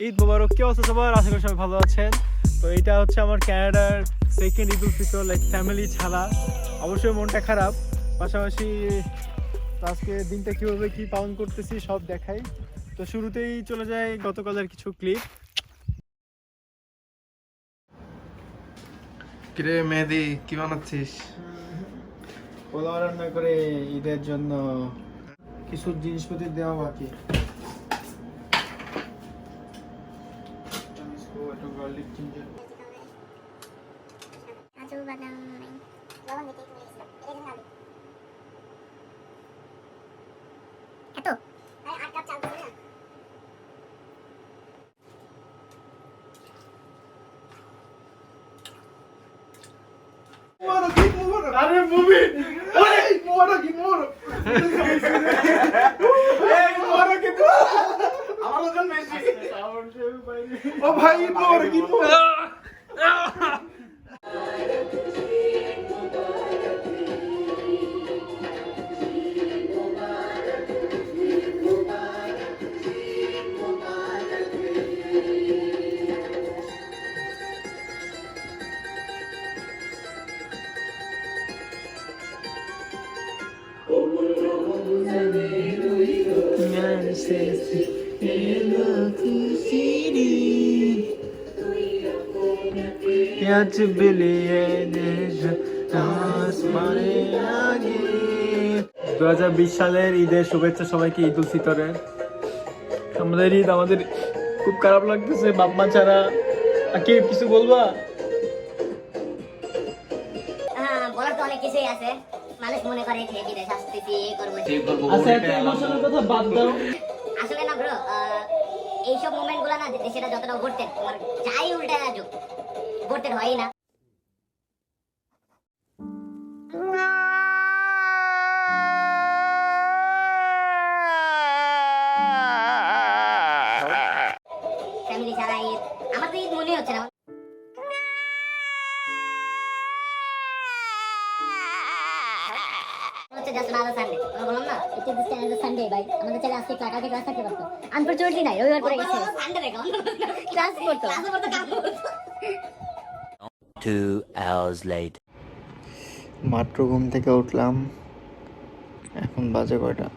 ঈদ মোবারক, কি অবস্থা সবার? আশা করি সবাই ভালো আছেন। তো এটা হচ্ছে আমার কানাডার second Eid ul Fitr, like family ছাড়া। অবশ্যই মনটা খারাপ, পাশাপাশি আজকে দিনটা কীভাবে কী পালন করতেছি সব দেখাই। তো শুরুতেই চলে যায় গতকালের কিছু ক্লিপ। কিরে মেহেদি, কি বানাচ্ছিস? পোলাও রান্না করে ঈদের জন্য কিছু জিনিসপত্র দেওয়া বাকি। গার্লিক জিঞ্জার কাজু বাদাম লবণ দিতে ভুলে গেছিলাম, এটার জন্য আলু এত আরে 8 কাপ চাল দিবি না। আরে মুভি आज बिलिए 2020 সালের ঈদের শুভেচ্ছা সবাইকে, ঈদ উল ফিতরের। আমাদের ঈদ আমাদের খুব খারাপ লাগতেছে বাপ মা ছাড়া। কি কিছু বলবা? হ্যাঁ, বলার তো অনেক কিছুই আছে। মানুষ মনে করে খেয়ে বিদেশ আসতেছি এই করবো আচ্ছা, একটা ইমোশনাল কথা বাদ দাও। আসলে না ব্রো, এইসব মোমেন্ট গুলা না সেটা যতটা ঘটতে তোমার যাই উল্টা আসুক ঘটতে হয়ই না। ফ্যামিলি ছাড়া ঈদ আমার তো ঈদ মনে হচ্ছে না। হচ্ছে জাস্ট নাও সানডে, আমি বললাম না ইট ইজ জাস্ট সানডে ভাই, আমাদের ছেলে আজকে কালকে ক্লাস থাকতে পারতো, আনফরচুনেটলি নাই, রবিবার পরে গেছে সানডে রে ক্লাস করতে কাম করতে। 2 hours later. মাত্র ঘুম থেকে উঠলাম, এখন বাজে কয়টা?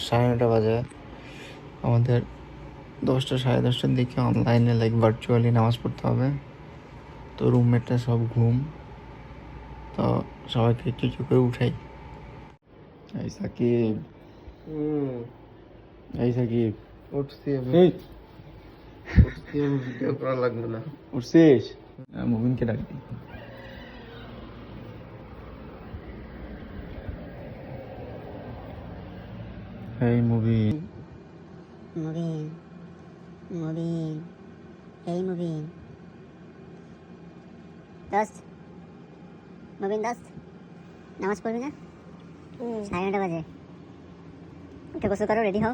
9:30 বাজে। আমাদের 10টা 10:30টার দিকে অনলাইনে লাইক ভার্চুয়ালি নামাজ পড়তে হবে। তো রুমমেটটা সব ঘুম, তো সবাইকে একটু একটু করে উঠাই। এই সাকিব, এই সাকিব, উঠছি আমি, ভিডিও করা লাগবে না। উঠছিস? মুবিনকে ডাকবি। এই মুবিন, মুবিন মুবিন এই মুবিন দোস্ত, মুবিন দোস্ত, নামাজ পড়বি না? 9:30 বাজে, উঠে গোসল করো, রেডি হও।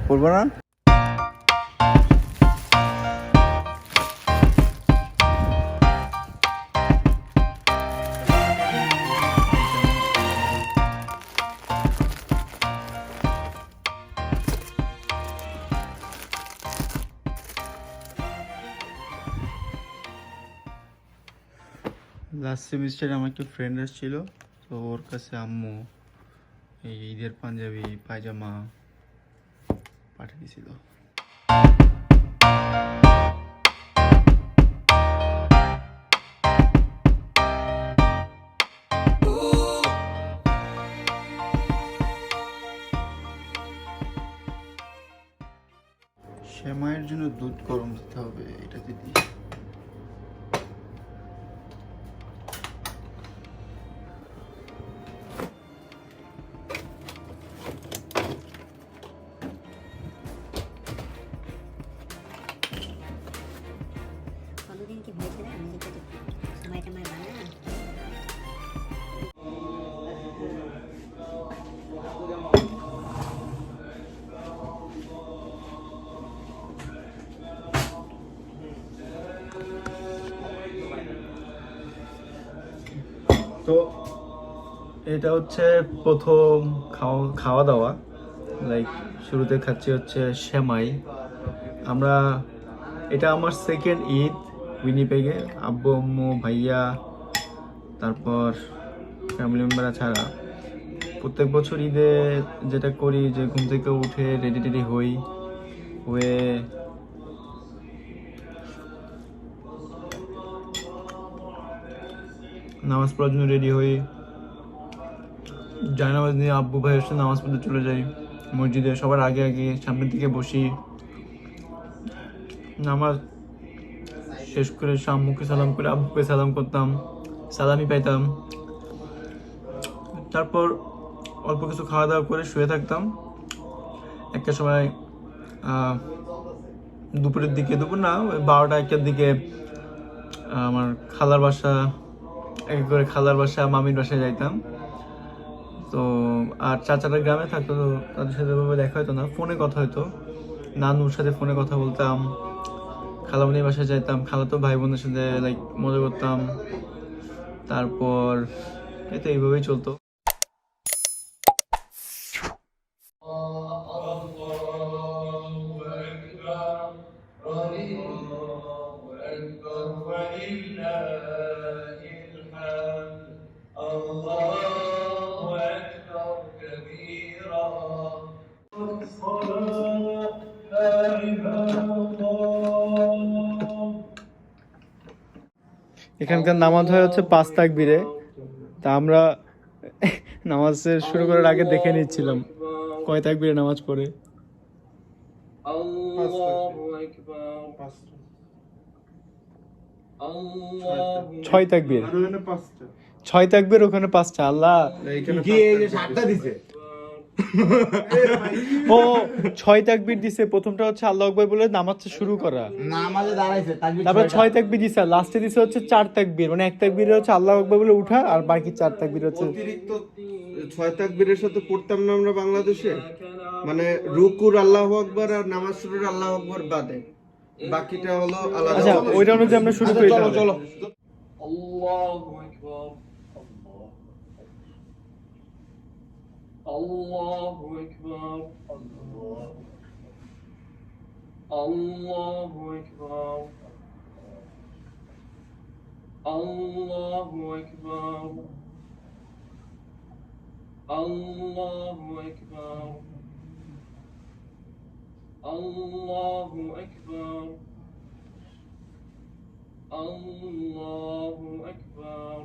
পড়বো না? লাস্ট সেমিস্টারে আমার একটা ফ্রেন্ড আসছিল, তো ওর কাছে আম্মু এই ঈদের পাঞ্জাবি পায়জামা পাঠিয়ে দিয়েছিল। সেমাইয়ের জন্য দুধ গরম দিতে হবে, এটা দিদি। কতদিন কি হয়েছে রে, আমি যেটা সময়টা আমার বানা তো এটা হচ্ছে প্রথম খাওয়া দাওয়া। লাইক শুরুতে খাচ্ছি হচ্ছে সেমাই। আমরা এটা আমার সেকেন্ড ঈদ উইনিপেগে, আব্বু আম্মু ভাইয়া তারপর ফ্যামিলি মেম্বাররা ছাড়া। প্রত্যেক বছর ঈদে যেটা করি যে ঘুম থেকে উঠে রেডি টেডি হই, হয়ে নামাজ পড়ার জন্য রেডি হই, জায়নামাজ নিয়ে আব্বু ভাইয়ের সাথে নামাজ পড়তে চলে যাই মসজিদে। সবার আগে আগে সামনের দিকে বসি, নামাজ শেষ করে আম্মুকে সালাম করে আব্বুকে সালাম করতাম, সালামি পাইতাম। তারপর অল্প কিছু খাওয়া দাওয়া করে শুয়ে থাকতাম। একটা সময় দুপুরের দিকে, দুপুর না ওই 12টা 1টার দিকে আমার খালার বাসা, এক করে খালার বাসা মামির বাসায় যাইতাম। তো আর চাচারা গ্রামে থাকতো, তো তাদের সাথে ওভাবে দেখা হতো না, ফোনে কথা হতো। নানুর সাথে ফোনে কথা বলতাম, খালামণির বাসায় যাইতাম, খালাতো ভাই বোনের সাথে লাইক মজা করতাম। তারপর এতো এইভাবেই চলতো। এখানকার নামাজ হয় হচ্ছে 5 তাকবীরে। তা আমরা নামাজের শুরু করার আগে দেখে নিচ্ছিলাম কয় তাকবীরে নামাজ পড়ে। 6 তাকবীর, 6 তাকবীর, ওখানে 5টা। আল্লাহ ও 6 তাকবীর দিছে। প্রথমটা হচ্ছে আল্লাহু আকবার বলে নামাজটা শুরু করা, নামাজে দাঁড়াইছে তারপর 6 তাকবীর দিছে, লাস্টে দিছে হচ্ছে 4 তাকবীর, মানে 1 তাকবীরে হচ্ছে আল্লাহু আকবার বলে উঠা, আর বাকি 4 তাকবীর হচ্ছে অতিরিক্ত 6 তাকবীরের সাথে পড়তাম না আমরা বাংলাদেশে, মানে রুকুর আল্লাহু আকবার আর নামাজ শুরুর আল্লাহু আকবার বাদে বাকিটা হলো আলাদা। আচ্ছা ওইটা অনুযায়ী আমরা শুরু করি। চলো চলো। Allahu Akbar. Allahu Akbar. Allahu Akbar. Allahu Akbar. Allahu Akbar. Allahu Akbar. Allahu Akbar.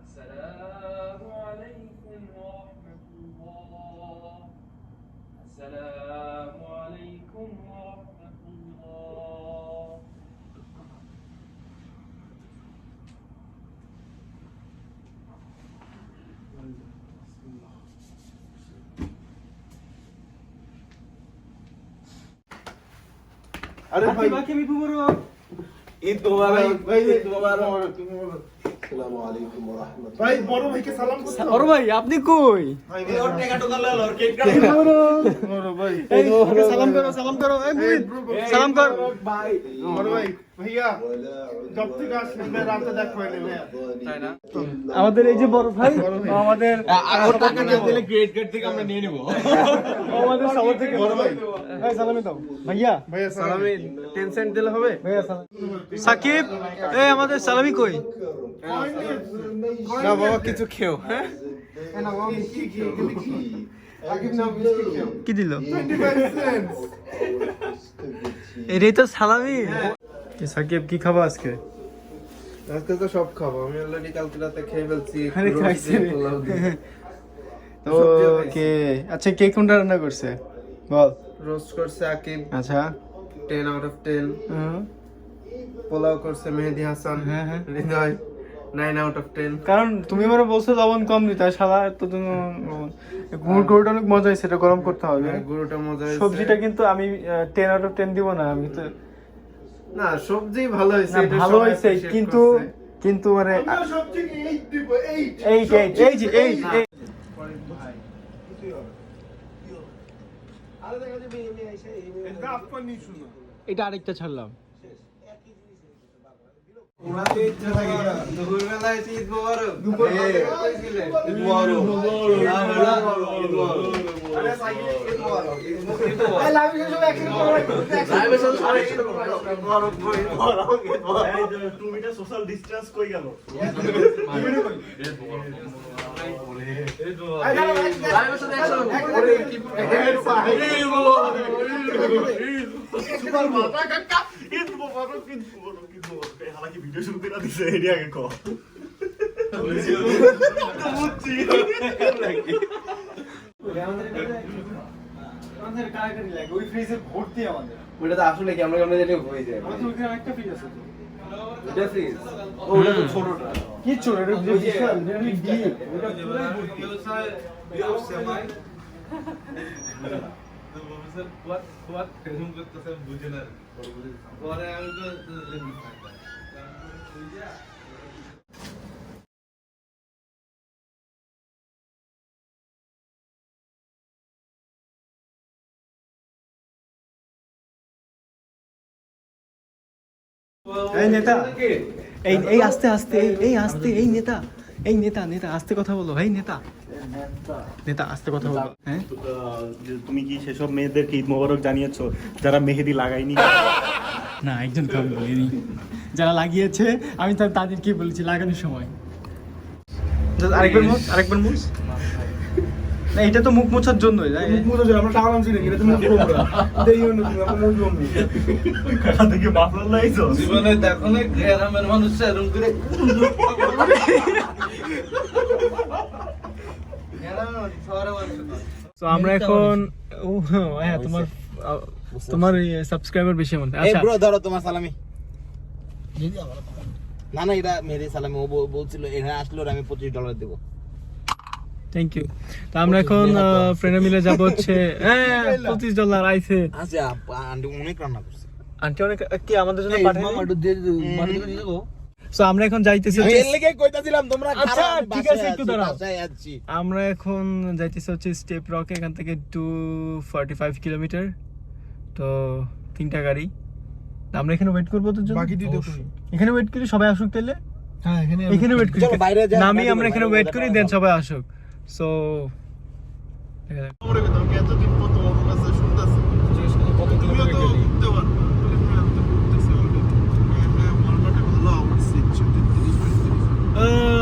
Assalamu alaikum wa rahmatullah. Assalamu alaikum wa rahmatullah. আরে ভাই ঈদ মোবারক, ভাই, ঈদ মোবারক। আসসালামু আলাইকুম ওয়া রাহমাতুল্লাহ। ভাই বড় ভাইকে সালাম করতে হবে। বড় ভাই আপনি কই? এই ওর টাকা টোকা লল, ওর কেক কাটো। বড় ভাই, এই ওকে সালাম করো, সালাম করো, এই মুই সালাম কর। ভাই বড় ভাই, ভাইয়া জব থেকে আসলেন রাতে দেখা হয়ে নেবে, তাই না? আমাদের এই যে বড় ভাই, আমাদের ওর টাকা না দিলে ক্রেডিট কার্ড থেকে আমরা নিয়ে নেব। আমাদের সবার থেকে বড় ভাই। এই সালামি দাও ভাইয়া, ভাইয়া সালামি 10 সেন্ট দিলে হবে? ভাইয়া সালাম। সাকিব, এই আমাদের সালামি কই? না বাবা কিছু খেও, হ্যাঁ? না বাবা কি আকিব না বিস্কিট খেও। কি দিল? 25 সেন্ট। এটাই তো সালামি। কি সাকিব কি খাবা আজকে? আজকে তো সব খাবো, আমি অলরেডি কালকে রাতে খেয়ে ফেলছি। আরে রোস্ট খাইছি দিয়ে রে। পোলাও দিয়ে। ওকে, আচ্ছা কে কোনটা রান্না করছে বল? রোস্ট করছে আকিব, আচ্ছা 10 out of 10। হুম। পোলাও করছে মেহেদি হাসান, হ্যাঁ, হ্যাঁ। হৃদয় 9 out of 10। কারণ তুমি আমার বলছো লবণ কম দিতে, শালা তো তুমি গুড়টা অনেক মজা হয়েছে, এটা গরম করতে হবে। গুঁড়োটা মজা হয়েছে। সবজিটা কিন্তু আমি 10 out of 10 দিব না, আমি তো না সবজি ভালো হয়েছে, না এটা ভালো সবাই হয়েছে, appreciate কিন্তু করছে। কিন্তু মানে আমিও সবজিকে 8 দিব, 8। এই যে এই এটা আরেকটা ছাড়লাম। দুপুরবেলায় ঈদ মোবারক। আমাদের কারাকারি লাগে ওই ফ্রিজে ভর্তি আমাদের ওটা তো আসলে কেমন কেমন যেটা হয়ে যায় আমাদের ওখানে একটা ফ্রিজ আছে তো এটা ফ্রিজ ওটা তো ছোটটা কিচ্ছু না এটা বিশাল ডিপ ওটা পুরো এই নেতা এই এই আস্তে আস্তে এই আস্তে এই নেতা এই নেতা নেতা আস্তে কথা বলো এই নেতা নেতা আস্তে কথা বলো হ্যাঁ তুমি কি সেসব মেয়েদেরকে ঈদ মোবারক জানিয়েছো যারা মেহেদি লাগায়নি? না একজন কাউকে বলিনি যারা লাগিয়েছে আমি তাদেরকে বলেছি লাগানোর সময় আরেকবার মুছ না এটা তো মুখ মোছার জন্যই আমরা টাকা নামছি নাকি এটা তো মুখ থেকে মাফলার লাগাইছো? জীবনে দেখো না গ্রামের মানুষ এরকম করে তো আমরা এখন ও হ্যাঁ তোমার তোমার সাবস্ক্রাইবার বেশি মনে এই ব্রো ধরো তোমার সালামি না না এটা মেরে সালামি ও বলছিল এখানে আসলে ওর আমি $25 দেবো থ্যাংক ইউ তো আমরা এখন ফ্রেন্ড মিলে যাব হচ্ছে $25 আইছে আচ্ছা আন্টি অনেক রান্না করছে আন্টি অনেক কি আমাদের জন্য এই পাঠাই মামা একটু দিয়ে দিয়ে দেবো সো আমরা এখন যাইতেছি আমি এর লেগে কইতাছিলাম তোমরা আচ্ছা, খারাপ, আমি ঠিক আছে, বাসায় একটু আছি, দাঁড়াও। বাসায় আছি আমরা এখন যাইতেছি হচ্ছে স্টেপ রক এখান থেকে 245 কিলোমিটার তো 3টা গাড়ি আমরা এখানে ওয়েট করবো তো বাকি দিতে এখানে ওয়েট করি সবাই আসুক তাহলে হ্যাঁ এখানে ওয়েট করি চলো বাইরে যাই, নামি বাইরে আমরা এখানে বাইরে ওয়েট বাইরে করি বাইরে দেন সবাই আসুক সো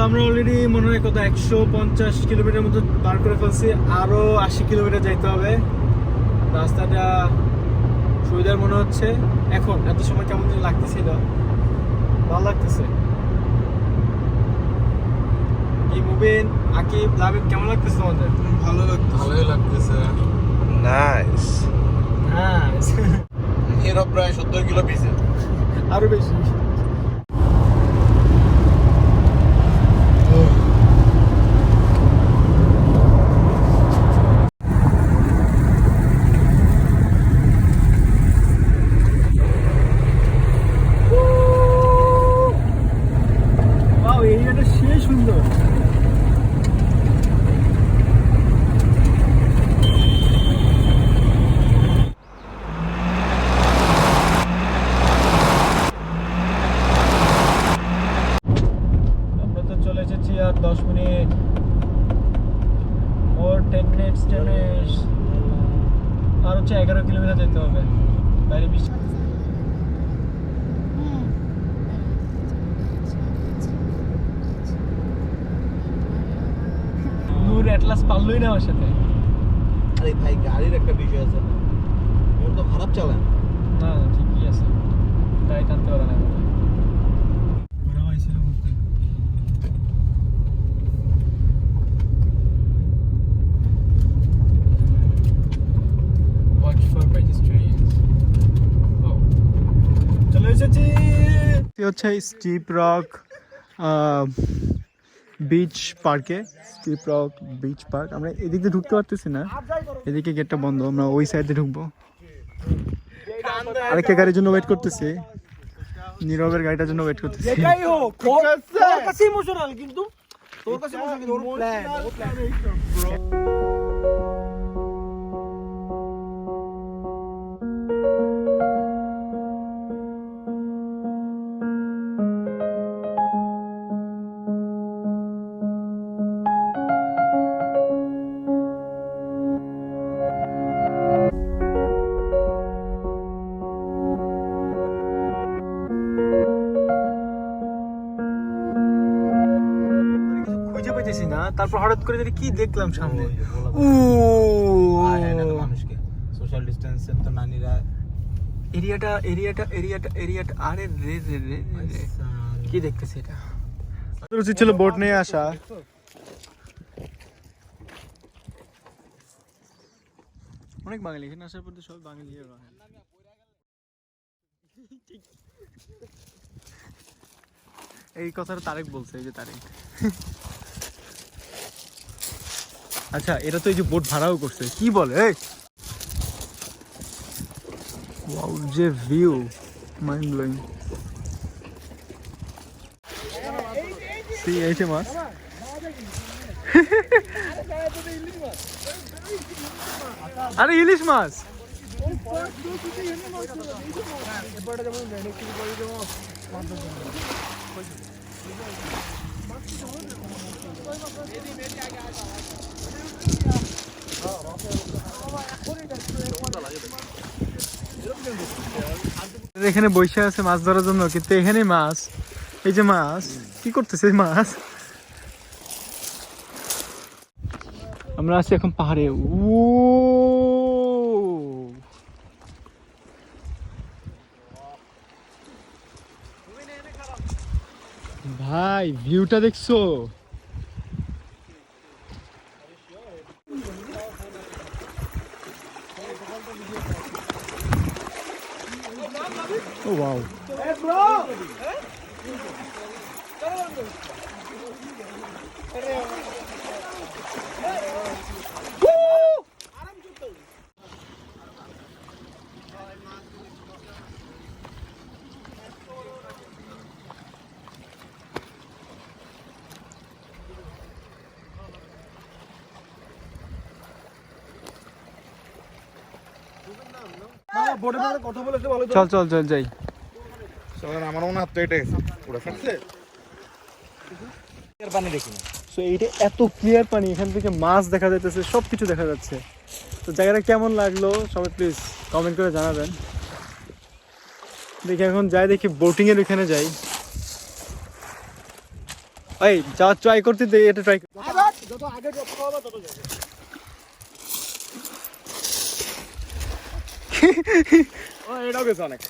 আমরা অলরেডি মনে হয় কত 150 কিলোমিটার মতো পার করে ফেলছি আরো 80 কিলোমিটার যাইতে হবে রাস্তাটা সুবিধার মনে হচ্ছে এখন এত সময় কেমন যেন লাগতেছিল ভালো লাগতেছে এই মুভিন আকিব লাবিব কেমন লাগতেছে তোমাদের ভালোই লাগতেছে নাইস। হ্যাঁ এরা প্রায় 70 কিলো পিছে আরো বেশি ওয়াও এরিয়াটা সেই সুন্দর আমরা তো চলে এসেছি আর 10 মিনিট ওর 10 মিনিটস 10 মিনিটস আর হচ্ছে 11 কিলোমিটার যেতে হবে বাইরে বৃষ্টি নূর অ্যাটলাস পারলই না আমার সাথে আরে ভাই গাড়ির একটা বিষয় আছে না ওর তো খারাপ চালায় না না, ঠিকই আছে গাড়ি টানতে পারে না ওরা আইছিল বলতে Watch for pedestrians. চলে এসেছি হচ্ছে স্টিপ রক বিচ পার্কে স্টিপ রক বিচ পার্ক আমরা এদিক দিয়ে ঢুকতে পারতেছি না এদিকে গেটটা বন্ধ আমরা ওই সাইডে ঢুকবো আরেকটা গাড়ির জন্য ওয়েট করতেছি নীরবের গাড়িটার জন্য ওয়েট করতেছি এটাই হোক তোর কাছে ইমোশনাল কিন্তু তোর কাছে ইমোশনাল তোর প্ল্যান তারপর হঠাৎ করে দেখি কি দেখলাম সামনে মানুষকে সোশ্যাল ডিস্টেন্সের তো নানিরা এরিয়াটা আরে রে রে রে রে কি দেখতেছি এটা উচিত ছিল বোট নিয়ে আসা অনেক বাঙালি এখানে আসার পর তো সব বাঙালি এই কথাটা তারেক বলছে এই যে তারেক আচ্ছা এরা তো এই যে বোট ভাড়াও করছে কি বলে এই ওয়াও যে ভিউ মাইন্ড ব্লোয়িং সি এইচে মাছ আরে ইলিশ মাছ এখানে বসে আছে মাছ ধরার জন্য কিন্তু এখানে মাছ এই যে মাছ কি করতেছে মাছ আমরা আছি এখন পাহাড়ে ভাই ভিউটা দেখছো Oh wow. Hey bro. চল চল চল যাই আমার মনে হাত এটা গেছে পুরো ফেটছে পানি দেখি না সো এইটা এত ক্লিয়ার পানি এখান থেকে মাছ দেখা যাইতেছে সবকিছু দেখা যাচ্ছে তো জায়গাটা কেমন লাগলো সবাই প্লিজ কমেন্ট করে জানাবেন দেখি এখন যাই দেখি বোটিং এর ওখানে যাই এই যা ট্রাই করতে দে এটা ট্রাই যত আগে যত হবে তত যাবে ও এটাও গেছে অনেক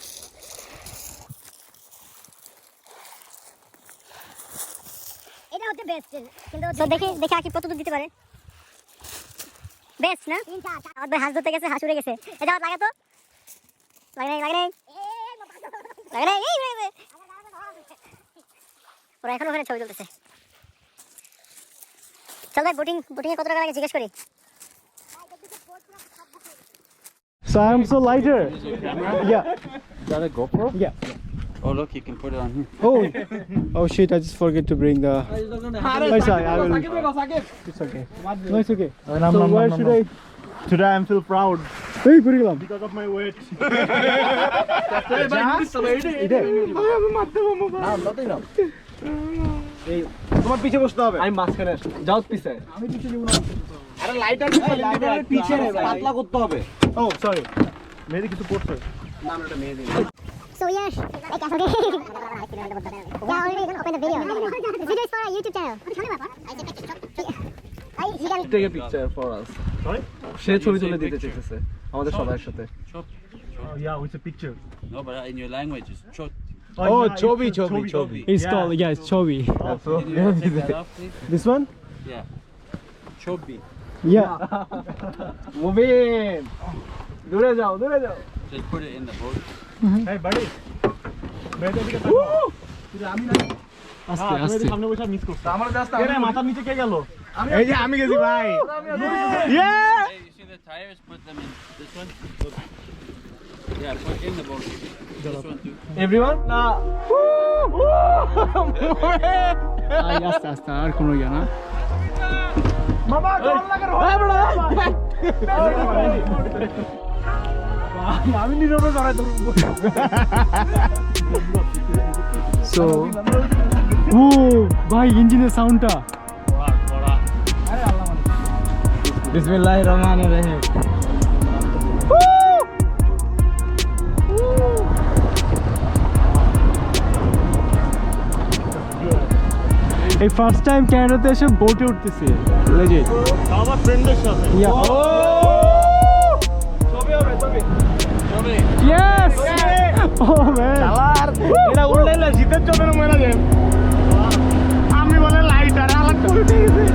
এটা হচ্ছে বেস্ট কিন্তু তো দেখি দেখি আকি কত দূর দিতে পারে বেস্ট না আর হাঁস ধরতে গেছে হাঁস উড়ে গেছে এটা লাগা তো লাগে নাই এই ওরা এখন ওখানে ছবি তুলতেছে চল ভাই বোটিং এ কত টাকা লাগে জিজ্ঞেস করি So I'm so lighter. Yeah. Is that a GoPro? Yeah. Oh look, you can put it on here. Oh shit! I just forget to bring the. Oh, sorry, I will. It's okay. No, it's okay. So where should I? Today I feel proud Hey, kurilam. because of my weight. তোমার পিছে বসতে হবে আমি মাঝখানে যাও পিছে আরে lighter পিছে পাতলা করতে হবে Oh, sorry. মেহেদি কিছু পড়ছে So yes, like okay. Yeah, already gonna open the video. This video is for our YouTube channel. Take a picture for us. Sorry? সে ছবি তুলে দিতে চাইতেছে আমাদের সবার সাথে yeah with a picture No, but in your language, it's chot. Oh, yeah, Chobi. Chobi. It's called it's Chobi. Can you take that off, please? This one? Yeah. Chobi. Yeah. Move in. দূরে যাও Just put it in the boat. hey buddy মেহেদি দিকে আমি না আস্তে আস্তে সামনে বসে miss করতে আমার জাস্ট এর মাথার নিচে কে গেল এই যে আমি গেছি ভাই Hey, you see the tires? Put them in this one. Look. Yeah, put in the boat. This one too. Everyone না আস্তে আস্তে আর কোনো ইয়া না মামা জল লাগার আমি নীরবে জড়াই দেব সো ও ভাই ইঞ্জিনের সাউন্ডটা বিসমিল্লাহির রহমানির রহিম এই ফার্স্ট টাইম ক্যানাডাতে এসে বোটে উঠতেছি লেজিট আমার ফ্রেন্ডের সাথে ইয়া ও ছবি হবে ছবি ইয়েস ও ম্যান চালার এটা উল্টাইলে শীতের চোখের মেলা যায় আমি বলে লাইটার আলাদা উঠে গেছে